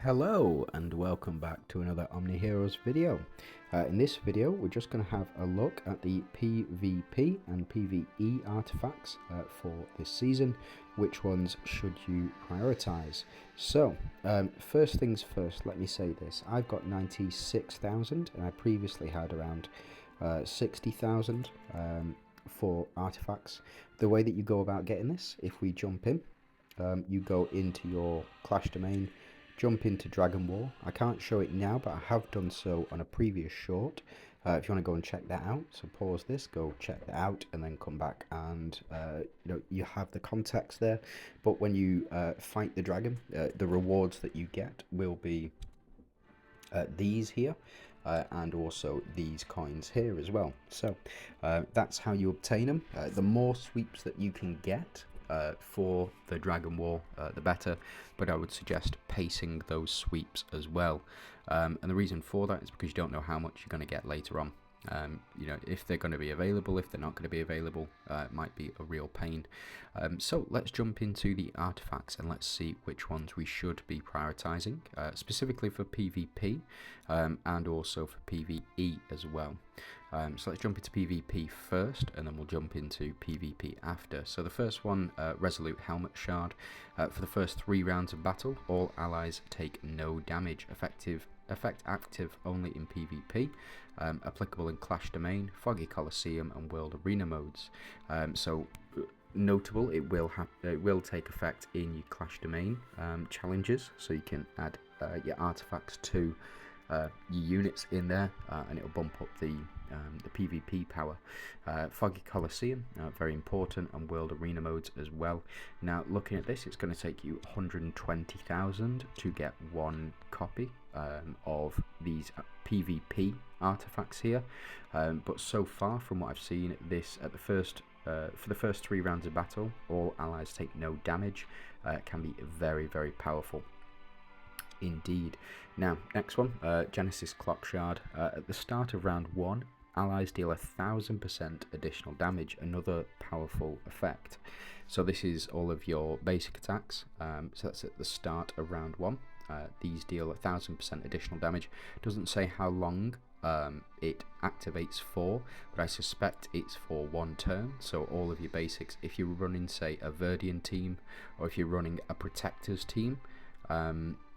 Hello and welcome back to another OMNIHEROES video. In this video we're just going to have a look at the PvP and PvE artifacts for this season. Which ones should you prioritize? So first things first, let me say this. I've got 96,000 and I previously had around 60,000 for artifacts. The way that you go about getting this, if we jump in, you go into your Clash domain, jump into Dragon War. I can't show it now, but I have done so on a previous short. If you want to go and check that out, so pause this, go check that out, and then come back and you have the context there. But when you fight the dragon, the rewards that you get will be these here. And also these coins here as well. So that's how you obtain them. The more sweeps that you can get for the Dragon War, the better, but I would suggest pacing those sweeps as well. And the reason for that is because you don't know how much you're going to get later on. If they're going to be available, if they're not going to be available, it might be a real pain. So let's jump into the artifacts and let's see which ones we should be prioritizing, specifically for PvP and also for PvE as well. So let's jump into PvP first, and then we'll jump into PvP after. So the first one, Resolute Helmet Shard. For the first 3 rounds of battle, all allies take no damage. Effect active only in PvP. Applicable in Clash Domain, Foggy Coliseum, and World Arena modes. Notable, it will take effect in your Clash Domain challenges, so you can add your artifacts to your units in there, and it'll bump up the PvP power. Foggy Coliseum, very important, and World Arena modes as well. Now, looking at this, it's going to take you 120,000 to get 1 copy of these PvP artifacts here. But so far, from what I've seen, for the first 3 rounds of battle, all allies take no damage. Can be very, very powerful indeed. Now, next one, Genesis Clock Shard. At the start of round 1, allies deal 1,000% additional damage, another powerful effect. So this is all of your basic attacks, so that's at the start of round 1. These deal 1,000% additional damage. Doesn't say how long it activates for, but I suspect it's for 1 turn. So all of your basics, if you're running, say, a Verdian team, or if you're running a Protectors team,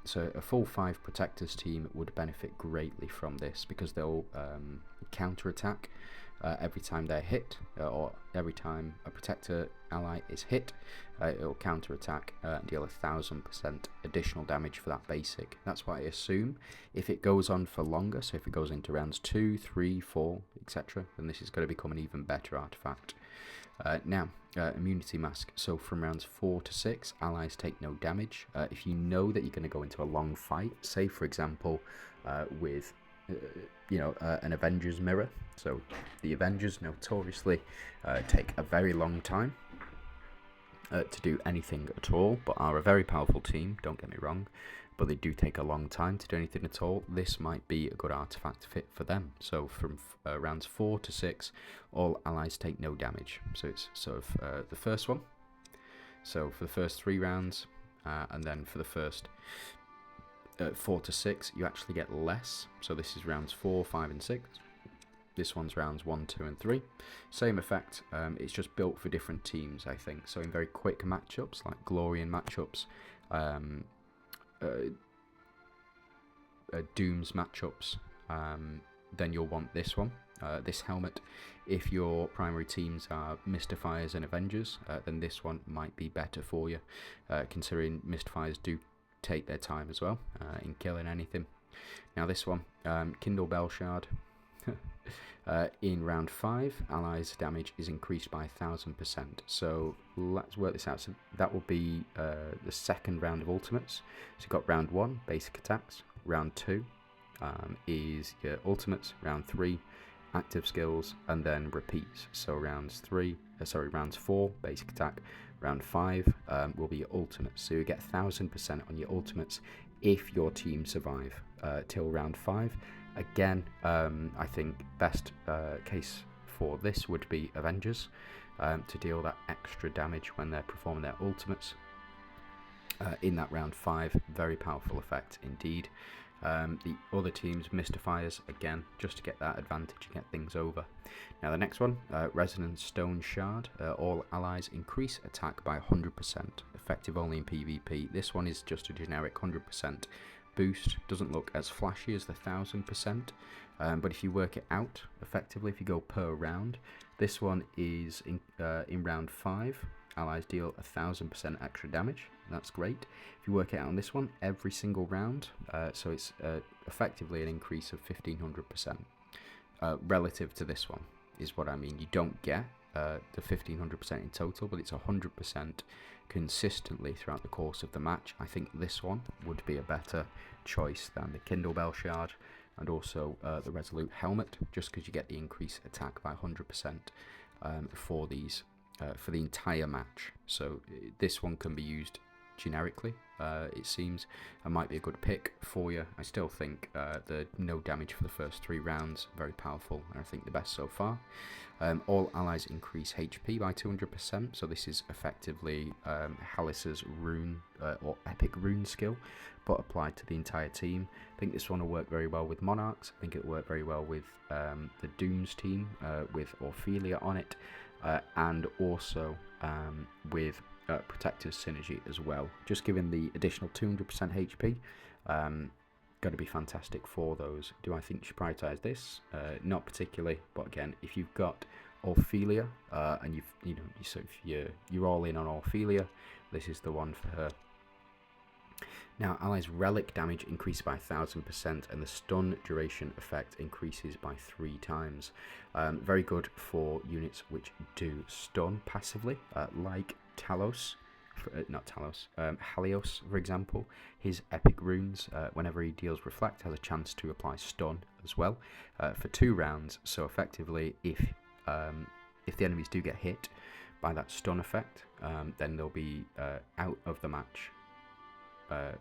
so a full 5 Protectors team would benefit greatly from this, because they'll counter-attack every time they're hit, or every time a Protector ally is hit, it'll counter-attack and deal 1,000% additional damage for that basic. That's what I assume. If it goes on for longer, so if it goes into rounds 2, 3, 4, etc., then this is going to become an even better artifact. Now, Immunity Mask. So from rounds 4 to 6, allies take no damage. If you know that you're going to go into a long fight, say for example with an Avengers mirror. So the Avengers notoriously take a very long time to do anything at all, but are a very powerful team, don't get me wrong, but they do take a long time to do anything at all. This might be a good artifact fit for them. So from rounds 4 to 6, all allies take no damage. So it's sort of the first one. So for the first 3 rounds, and then for the first 4 to 6, you actually get less. So this is rounds 4, 5, and 6. This one's rounds 1, 2, and 3. Same effect. It's just built for different teams, I think. So in very quick matchups, like Glorian matchups, Dooms matchups, then you'll want this one, this helmet. If your primary teams are Mystifiers and Avengers, then this one might be better for you, considering Mystifiers do take their time as well in killing anything. Now this one, Kindle Bell Shard. In round 5, allies' damage is increased by 1,000%. So let's work this out. So that will be the second round of ultimates. So you've got round 1, basic attacks. Round 2 is your ultimates. Round 3, active skills, and then repeats. So rounds 4, basic attack. Round 5 will be your ultimates. So you get 1,000% on your ultimates if your team survive till round 5. Again, I think best case for this would be Avengers, to deal that extra damage when they're performing their ultimates. in that round 5. Very powerful effect indeed. The other teams, Mystifiers, again, just to get that advantage and get things over. Now the next one, Resonant Stone Shard. All allies increase attack by 100%, effective only in PvP. This one is just a generic 100% boost. Doesn't look as flashy as the 1000%, but if you work it out effectively, if you go per round, this one is in round 5. Allies deal 1000% extra damage. That's great. If you work it out on this one, every single round, so it's effectively an increase of 1500% relative to this one, is what I mean. You don't get the 1500% in total, but it's 100% consistently throughout the course of the match. I think this one would be a better choice than the Kindle Bell Shard and also the Resolute Helmet, just because you get the increased attack by 100% for these. For the entire match, so this one can be used generically, it seems, and might be a good pick for you. I still think the no damage for the first 3 rounds, very powerful, and I think the best so far. All allies increase HP by 200%, so this is effectively Halis's rune or epic rune skill, but applied to the entire team. I think this one will work very well with Monarchs. I think it will work very well with the Dooms team with Ophelia on it. And also with Protector's Synergy as well. Just giving the additional 200% HP, going to be fantastic for those. Do I think you should prioritise this? Not particularly, but again, if you've got Ophelia and so if you're all in on Ophelia, this is the one for her. Now, allies' relic damage increases by 1000% and the stun duration effect increases by 3 times. Very good for units which do stun passively, like Halios, for example. His epic runes, whenever he deals Reflect, has a chance to apply stun as well for 2 rounds. So effectively, if the enemies do get hit by that stun effect, then they'll be out of the match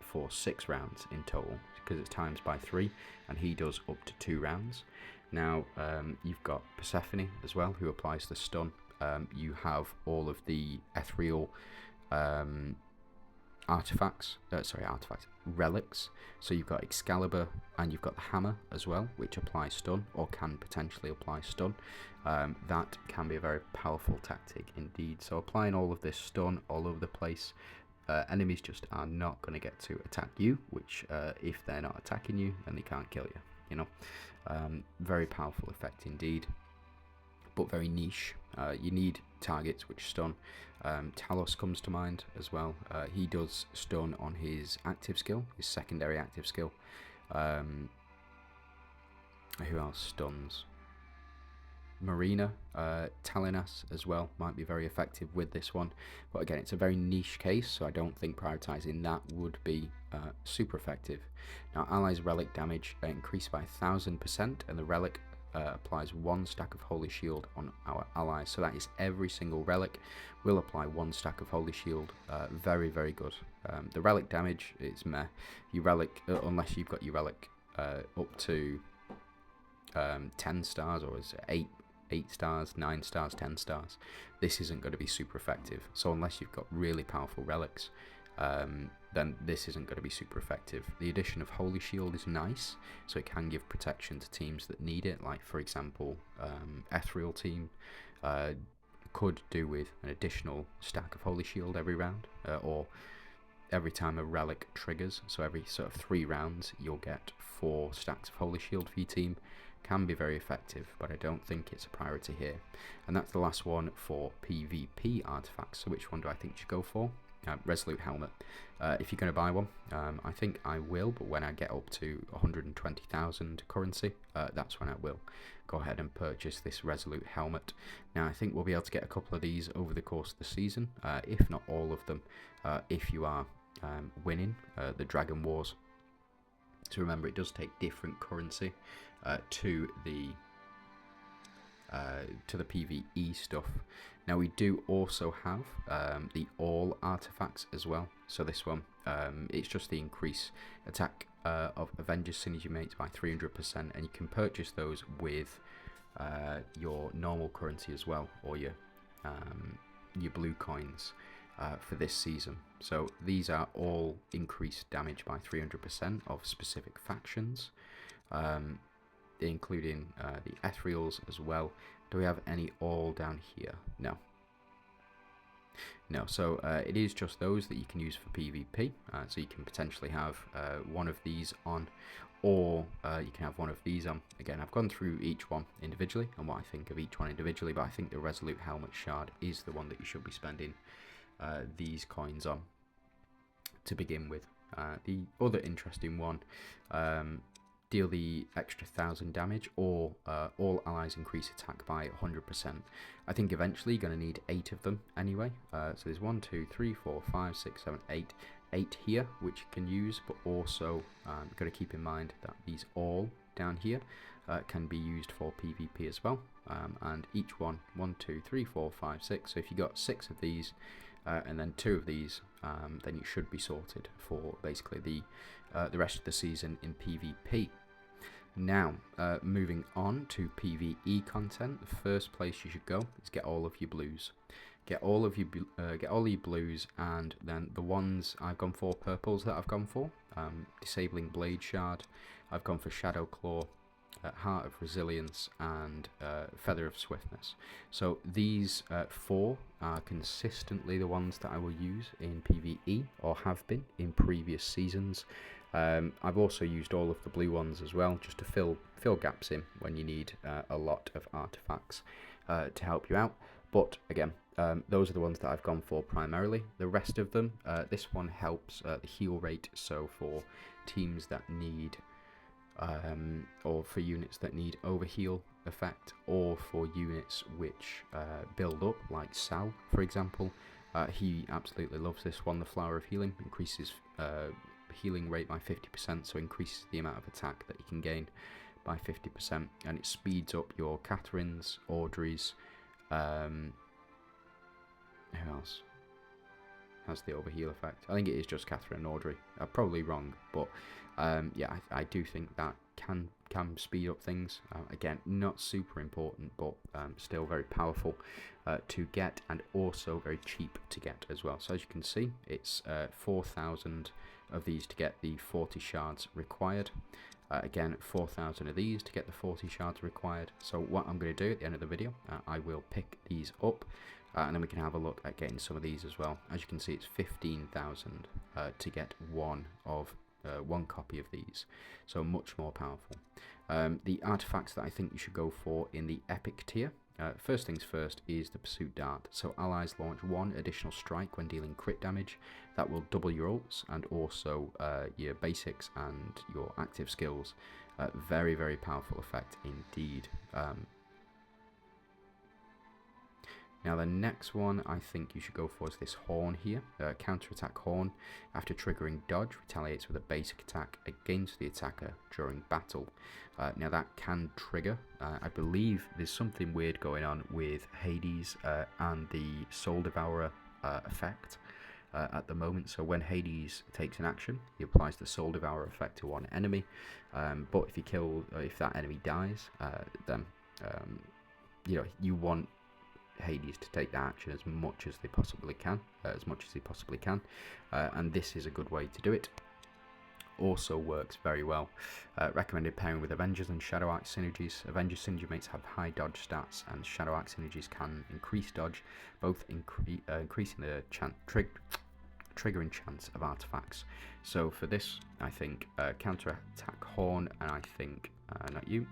for 6 rounds in total, because it's times by 3, and he does up to 2 rounds. Now you've got Persephone as well, who applies the stun. You have all of the ethereal relics. So you've got Excalibur and you've got the hammer as well, which applies stun, or can potentially apply stun. That can be a very powerful tactic indeed. So applying all of this stun all over the place, enemies just are not going to get to attack you, which if they're not attacking you, then they can't kill you, very powerful effect indeed, but very niche. You need targets which stun. Talos comes to mind as well. He does stun on his active skill, his secondary active skill. Who else stuns? Marina, Talinas as well might be very effective with this one, but again, it's a very niche case, so I don't think prioritizing that would be super effective. Now, allies' relic damage increased by 1000%, and the relic applies 1 stack of Holy Shield on our allies, so that is every single relic will apply 1 stack of Holy Shield. Very, very good. The relic damage is meh. Your relic, unless you've got your relic up to 10 stars, or is it 8 stars, 9 stars, 10 stars, this isn't going to be super effective. So unless you've got really powerful relics, then this isn't going to be super effective. The addition of Holy Shield is nice, so it can give protection to teams that need it, like for example Ethereal team could do with an additional stack of Holy Shield every round, or every time a relic triggers, so every sort of 3 rounds you'll get 4 stacks of Holy Shield for your team. Can be very effective, but I don't think it's a priority here. And that's the last one for PvP artifacts. So which one do I think you should go for? Resolute Helmet. If you're going to buy one, I think I will, but when I get up to 120,000 currency, that's when I will go ahead and purchase this Resolute Helmet. Now, I think we'll be able to get a couple of these over the course of the season, if not all of them, if you are winning the Dragon Wars. So remember, it does take different currency to the PvE stuff. Now we do also have the all artifacts as well. So this one, it's just the increase attack of Avengers Synergy mates by 300%, and you can purchase those with your normal currency as well, or your blue coins. for this season. So these are all increased damage by 300% of specific factions, including the ethereals as well. Do we have any all down here? No. No, so it is just those that you can use for PvP. So you can potentially have one of these on, or you can have one of these on. Again, I've gone through each one individually and what I think of each one individually, but I think the Resolute Helmet Shard is the one that you should be spending these coins on to begin with. The other interesting one, deal the extra 1000 damage, or all allies increase attack by 100%. I think eventually you're going to need 8 of them anyway. So there's 1, 2, 3, 4, 5, 6, 7, 8. 8 here which you can use, but also you've got to keep in mind that these all down here can be used for PvP as well. And each one, 1, 2, 3, 4, 5, 6. So if you got 6 of these and then 2 of these, then you should be sorted for basically the rest of the season in PvP. Now, moving on to PvE content, the first place you should go is get all of your blues. Get all of your blues, and then the ones I've gone for, purples that I've gone for, disabling blade shard. I've gone for shadow claw, heart of resilience, and feather of swiftness. So these 4 are consistently the ones that I will use in PvE, or have been in previous seasons. I've also used all of the blue ones as well, just to fill gaps in when you need a lot of artifacts to help you out. But again, those are the ones that I've gone for primarily. The rest of them, this one helps the heal rate, so for teams that need, or for units that need overheal effect, or for units which build up, like Sal, for example. He absolutely loves this one. The Flower of Healing increases healing rate by 50%, so increases the amount of attack that you can gain by 50%, and it speeds up your Catherines, Audreys. Who else has the overheal effect? I think it is just Catherine and Audrey. I'm probably wrong, but yeah, I do think that can speed up things. Again, not super important, but still very powerful to get, and also very cheap to get as well. So as you can see, it's 4,000 of these to get the 40 shards required. Again, 4,000 of these to get the 40 shards required. So what I'm going to do at the end of the video, I will pick these up, and then we can have a look at getting some of these as well. As you can see, it's 15,000 to get one copy of these, so much more powerful. The artifacts that I think you should go for in the epic tier, first things first, is the Pursuit Dart. So allies launch 1 additional strike when dealing crit damage. That will double your ults and also your basics and your active skills. Very, very powerful effect indeed. Now the next one I think you should go for is this horn here, counter-attack horn. After triggering dodge, retaliates with a basic attack against the attacker during battle. Now that can trigger, I believe there's something weird going on with Hades and the Soul Devourer effect at the moment. So when Hades takes an action, he applies the Soul Devourer effect to one enemy, but if that enemy dies, then you know, you want Hades to take that action as much as they possibly can, and this is a good way to do it. Also works very well. Recommended pairing with Avengers and Shadow Arc synergies. Avengers synergy mates have high dodge stats, and Shadow Arc synergies can increase dodge, both increasing the triggering chance of artifacts. So for this, I think counter-attack horn, and I think not you,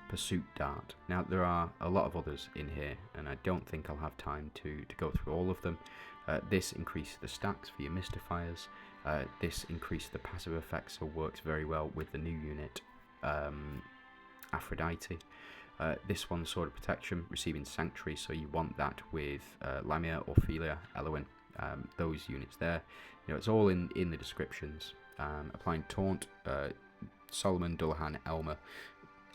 Pursuit Dart. Now there are a lot of others in here, and I don't think I'll have time to go through all of them. This increases the stacks for your Mystifiers. This increases the passive effects, so works very well with the new unit Aphrodite. This one's Sword of Protection, receiving Sanctuary, so you want that with Lamia, Ophelia, Elowen, those units there. You know, it's all in the descriptions. Applying Taunt, Solomon, Dullahan,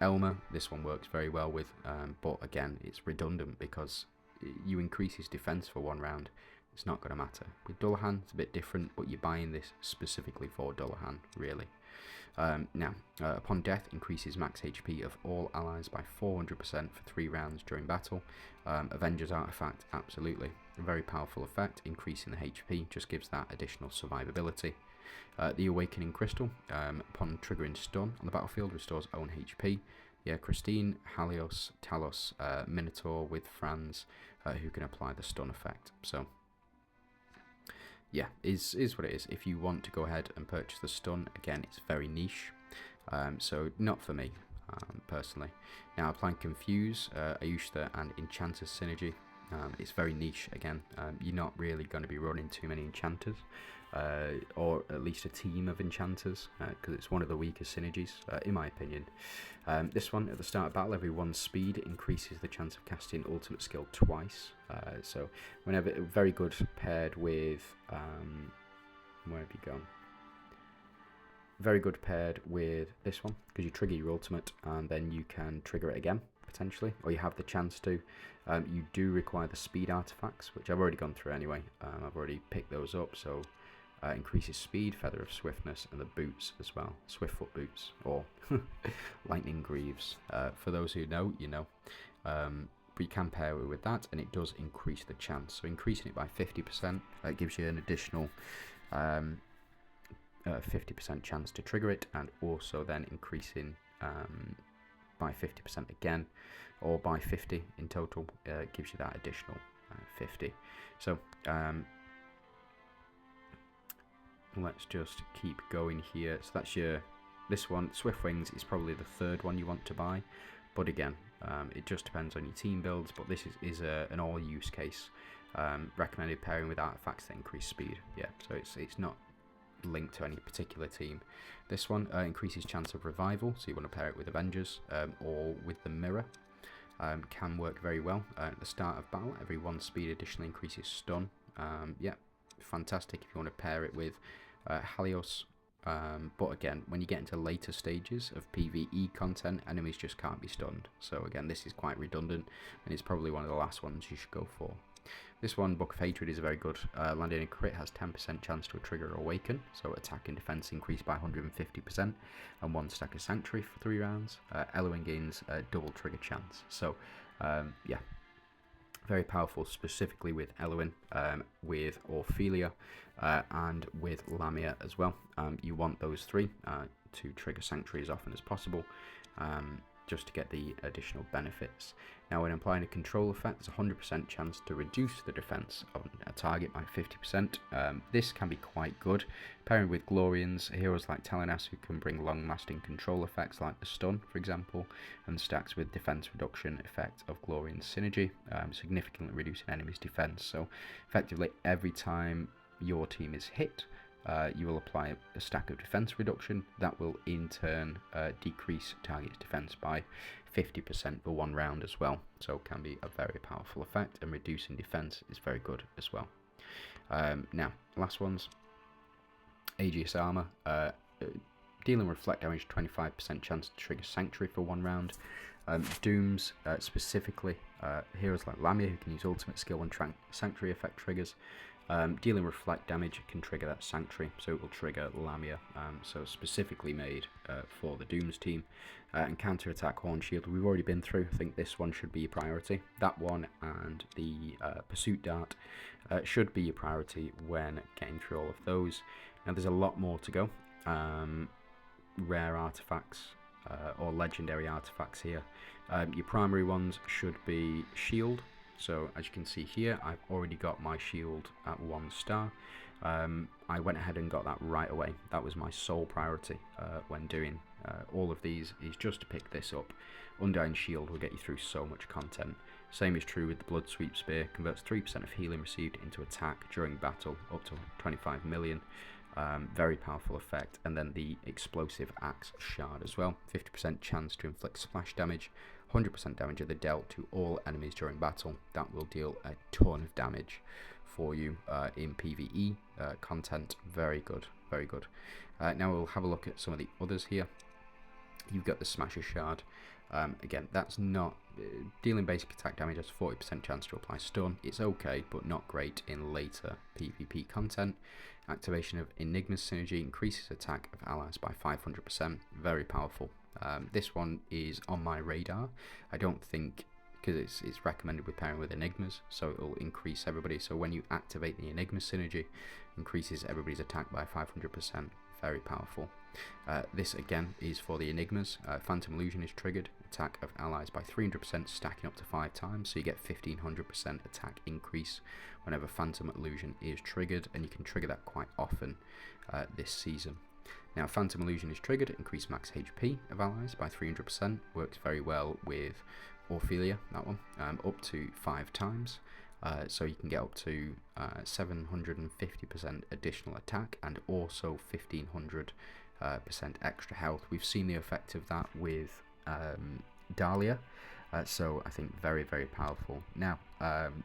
Elmer, this one works very well with, but again, it's redundant because you increase his defense for 1 round. It's not going to matter. With Dullahan, it's a bit different, but you're buying this specifically for Dullahan, really. Now, upon death, increases max HP of all allies by 400% for 3 rounds during battle. Avengers artifact, absolutely. a very powerful effect, increasing the HP, just gives that additional survivability. The Awakening Crystal, upon triggering stun on the battlefield, restores own HP. Yeah, Christine, Halios, Talos, Minotaur with Franz, who can apply the stun effect. So, yeah, is what it is. If you want to go ahead and purchase the stun, again, it's very niche. So, not for me, personally. Now, applying Confuse, Ayushta, and Enchanter's Synergy. It's very niche again. You're not really going to be running too many enchanters, or at least a team of enchanters, because it's one of the weaker synergies, in my opinion. This one, at the start of battle, every 1 speed increases the chance of casting ultimate skill twice. So whenever, very good paired with, where have you gone? Very good paired with this one, because you trigger your ultimate and then you can trigger it again, potentially, or you have the chance to. You do require the speed artifacts, which I've already gone through anyway. I've already picked those up, so increases speed, Feather of Swiftness, and the boots as well, Swiftfoot boots, or Lightning Greaves. For those who know, you know. But you can pair it with that, and it does increase the chance. So increasing it by 50%, that gives you an additional 50% chance to trigger it, and also then increasing by 50% again, or by 50 in total, gives you that additional 50. So let's just keep going here. So that's this one. Swift Wings is probably the third one you want to buy, but again, it just depends on your team builds. But this is an all use case. Recommended pairing with artifacts that increase speed. Yeah, so it's not linked to any particular team. This one increases chance of revival, so you want to pair it with Avengers, or with the Mirror. Can work very well. At the start of battle, every 1 speed additionally increases stun. Yeah, fantastic if you want to pair it with Halios. But again, when you get into later stages of PvE content, enemies just can't be stunned. So again, this is quite redundant, and it's probably one of the last ones you should go for. This one, Book of Hatred, is very good. Landing a crit has 10% chance to trigger Awaken, so attack and defense increase by 150%, and 1 stack of Sanctuary for 3 rounds. Elwyn gains double trigger chance. So, yeah, very powerful, specifically with Elwyn, with Orphelia, and with Lamia as well. You want those 3 to trigger Sanctuary as often as possible. Just to get the additional benefits. Now, when applying a control effect, there's a 100% chance to reduce the defense of a target by 50%. This can be quite good. Pairing with Glorians, heroes like Telenas, who can bring long-lasting control effects like the stun, for example, and stacks with defense reduction effect of Glorian synergy, significantly reducing enemies' defense. So, effectively, every time your team is hit, you will apply a stack of defense reduction. That will in turn decrease target's defense by 50% for 1 round as well. So it can be a very powerful effect, and reducing defense is very good as well. Now, last ones. Aegis Armor. Dealing reflect damage, 25% chance to trigger Sanctuary for 1 round. Dooms, specifically, heroes like Lamia, who can use ultimate skill when Sanctuary effect triggers. Dealing reflect damage can trigger that Sanctuary, so it will trigger Lamia, so specifically made for the Dooms team. And counter attack Horn Shield, we've already been through. I think this one should be a priority. That one and the Pursuit Dart should be a priority when getting through all of those. Now there's a lot more to go. Rare artifacts or legendary artifacts here. Your primary ones should be Shield. So as you can see here, I've already got my shield at 1 star. I went ahead and got that right away. That was my sole priority when doing all of these, is just to pick this up. Undying Shield will get you through so much content. Same is true with the Blood Sweep Spear. Converts 3% of healing received into attack during battle, up to 25 million. Very powerful effect. And then the Explosive Axe Shard as well. 50% chance to inflict splash damage. 100% damage of the dealt to all enemies during battle. That will deal a ton of damage for you in PvE content. Very good, very good. Now we'll have a look at some of the others here. You've got the Smasher Shard. Again, that's not dealing basic attack damage, has 40% chance to apply stun. It's okay, but not great in later PvP content. Activation of Enigma's synergy increases attack of allies by 500%. Very powerful. This one is on my radar. I don't think because it's recommended with pairing with enigmas, so it will increase everybody. So when you activate the enigma synergy, increases everybody's attack by 500%. Very powerful. This again is for the enigmas. Phantom illusion is triggered, attack of allies by 300%, stacking up to 5 times, so you get 1500% attack increase whenever phantom illusion is triggered, and you can trigger that quite often this season. Now, phantom illusion is triggered, increase max HP of allies by 300%, works very well with Orphelia, that one, up to 5 times. So you can get up to 750% additional attack and also 1500% extra health. We've seen the effect of that with Dahlia, so I think very, very powerful. Now,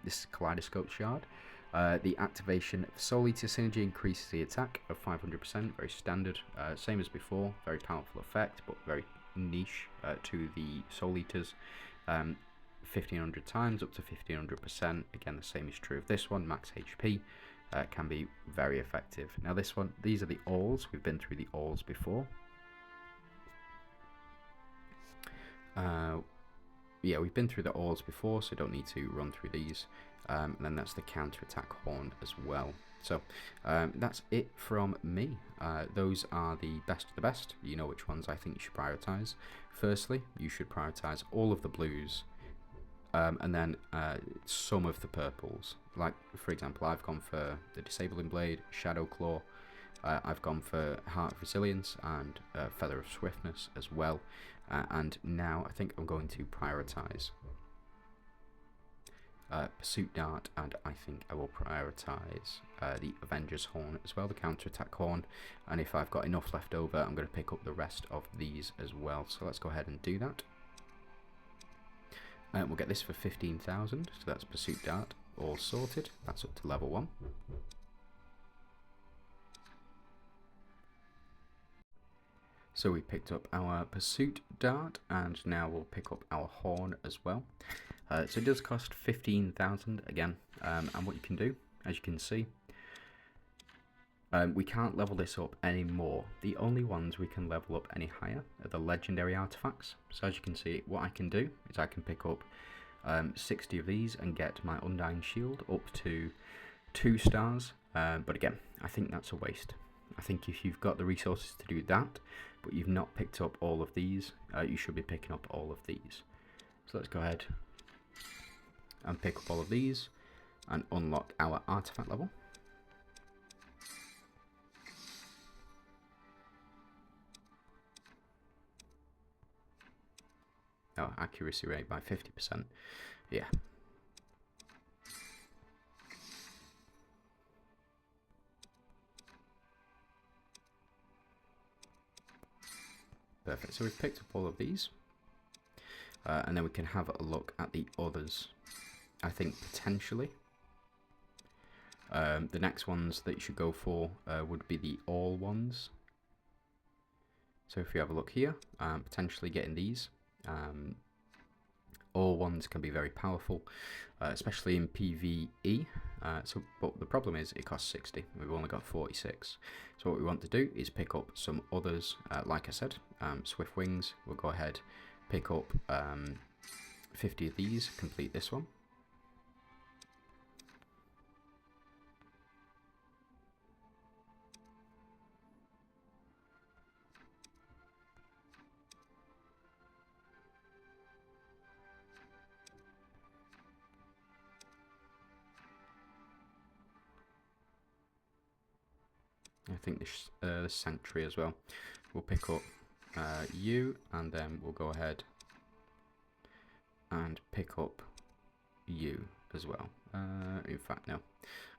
this is Kaleidoscope Shard. The activation of Soul Eater synergy increases the attack of 500%, very standard, same as before, very powerful effect, but very niche to the Soul Eaters. 1500 times up to 1500%. Again, the same is true of this one. Max HP can be very effective. Now this one, these are the alls. We've been through the alls before. Yeah, we've been through the alls before, so don't need to run through these. And then that's the counter attack horn as well. So that's it from me. Those are the best of the best. You know which ones I think you should prioritize. Firstly, you should prioritize all of the blues. And then some of the purples, like for example I've gone for the Disabling Blade, Shadow Claw, I've gone for Heart of Resilience and Feather of Swiftness as well, and now I think I'm going to prioritise Pursuit Dart, and I think I will prioritise the Avengers Horn as well, the counter-attack horn, and if I've got enough left over I'm going to pick up the rest of these as well, so let's go ahead and do that. We'll get this for 15,000, so that's Pursuit Dart, all sorted. That's up to level 1. So we picked up our Pursuit Dart, and now we'll pick up our Horn as well. So it does cost 15,000 again, and what you can do, as you can see, we can't level this up anymore. The only ones we can level up any higher are the legendary artifacts. So as you can see, what I can do is I can pick up 60 of these and get my Undying Shield up to 2 stars. But again, I think that's a waste. I think if you've got the resources to do that, but you've not picked up all of these, you should be picking up all of these. So let's go ahead and pick up all of these and unlock our artifact level. Oh, accuracy rate by 50%. Yeah. Perfect. So we've picked up all of these. And then we can have a look at the others. I think potentially the next ones that you should go for would be the all ones. So if you have a look here, potentially getting these. All ones can be very powerful, especially in PvE. But the problem is it costs 60. We've only got 46. So what we want to do is pick up some others. Like I said, Swift Wings. We'll go ahead, pick up 50 of these. Complete this one. I think the Sanctuary as well. We'll pick up you, and then we'll go ahead and pick up you as well. In fact, no.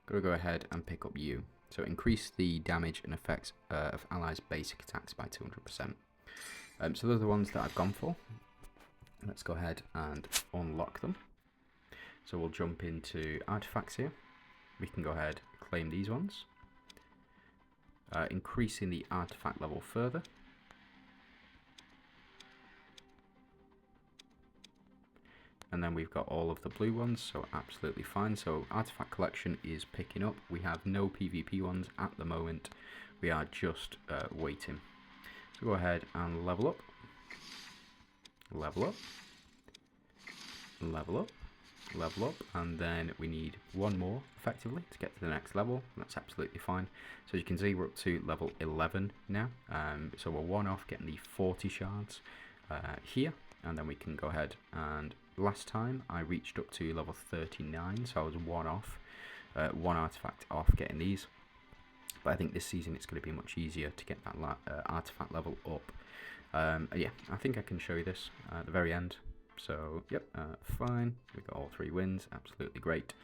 Gotta go ahead and pick up you. So increase the damage and effects of allies' basic attacks by 200%. So those are the ones that I've gone for. Let's go ahead and unlock them. So we'll jump into artifacts here. We can go ahead and claim these ones. Increasing the artifact level further. And then we've got all of the blue ones, so absolutely fine. So artifact collection is picking up. We have no PvP ones at the moment. We are just waiting. So go ahead and level up. Level up. level up, and then we need one more effectively to get to the next level. That's absolutely fine. So as you can see, we're up to level 11 now. So we're one off getting the 40 shards here, and then we can go ahead and last time I reached up to level 39, so I was one off, one artifact off getting these. But I think this season it's going to be much easier to get that artifact level up. Yeah, I think I can show you this at the very end. So, yep, fine. We got all 3 wins, absolutely great.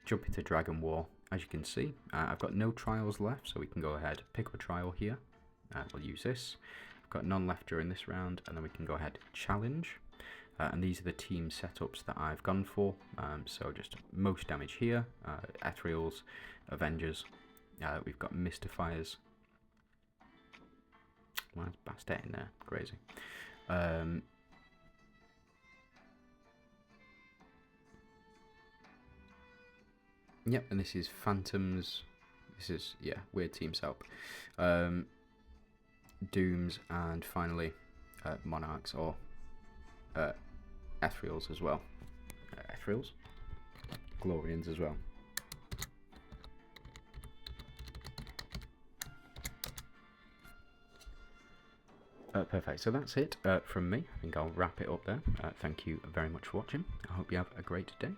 Jump into Dragon War. As you can see, I've got no trials left, so we can go ahead, pick up a trial here. We'll use this. I've got none left during this round, and then we can go ahead, challenge. And these are the team setups that I've gone for. So just most damage here, Ethereals, Avengers. We've got Mystifiers. Why is Bastet in there? Crazy. Yep, and this is Phantoms. This is, yeah, weird team setup. Dooms, and finally Monarchs, or Ethereals as well. Ethereals? Glorians as well. Perfect, so that's it from me. I think I'll wrap it up there. Thank you very much for watching. I hope you have a great day.